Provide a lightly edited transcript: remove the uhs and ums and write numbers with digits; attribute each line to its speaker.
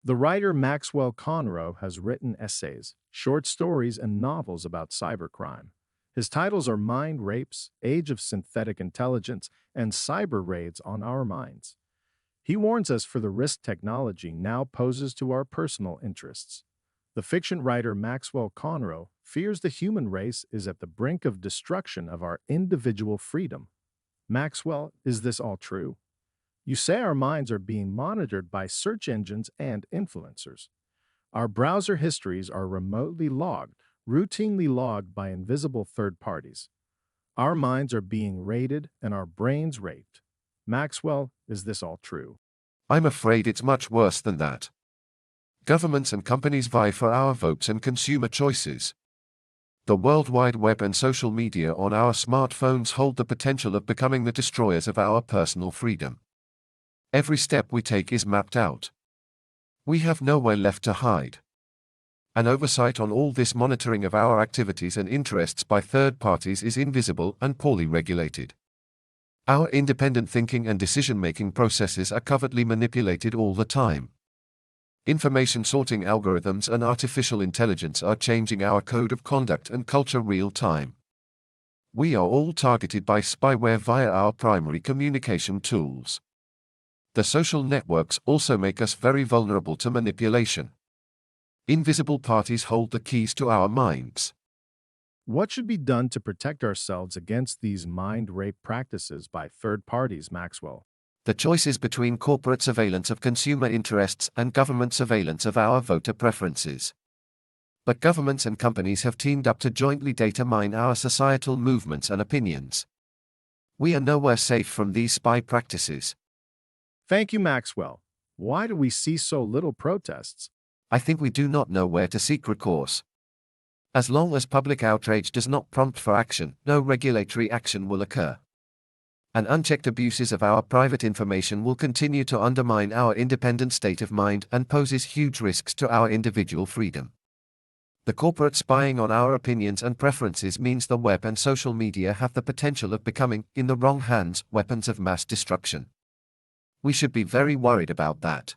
Speaker 1: The writer Maxwell Conroe has written essays, short stories, and novels about cybercrime. His titles are Mind Rapes, Age of Synthetic Intelligence, and Cyber Raids on Our Minds. He warns us for the risk technology now poses to our personal interests. The fiction writer Maxwell Conroe fears the human race is at the brink of destruction of our individual freedom. Maxwell, is this all true? You say our minds are being monitored by search engines and influencers. Our browser histories are remotely logged, routinely logged by invisible third parties. Our minds are being raided and our brains raped. Maxwell, is this all true?
Speaker 2: I'm afraid it's much worse than that. Governments and companies vie for our votes and consumer choices. The World Wide Web and social media on our smartphones hold the potential of becoming the destroyers of our personal freedom. Every step we take is mapped out. We have nowhere left to hide. An oversight on all this monitoring of our activities and interests by third parties is invisible and poorly regulated. Our independent thinking and decision-making processes are covertly manipulated all the time. Information sorting algorithms and artificial intelligence are changing our code of conduct and culture real time. We are all targeted by spyware via our primary communication tools. The social networks also make us very vulnerable to manipulation. Invisible parties hold the keys to our minds.
Speaker 1: What should be done to protect ourselves against these mind rape practices by third parties, Maxwell?
Speaker 2: The choice is between corporate surveillance of consumer interests and government surveillance of our voter preferences. But governments and companies have teamed up to jointly data mine our societal movements and opinions. We are nowhere safe from these spy practices.
Speaker 1: Thank you, Maxwell. Why do we see so little protests?
Speaker 2: I think we do not know where to seek recourse. As long as public outrage does not prompt for action, no regulatory action will occur. And unchecked abuses of our private information will continue to undermine our independent state of mind and poses huge risks to our individual freedom. The corporate spying on our opinions and preferences means the web and social media have the potential of becoming, in the wrong hands, weapons of mass destruction. We should be very worried about that.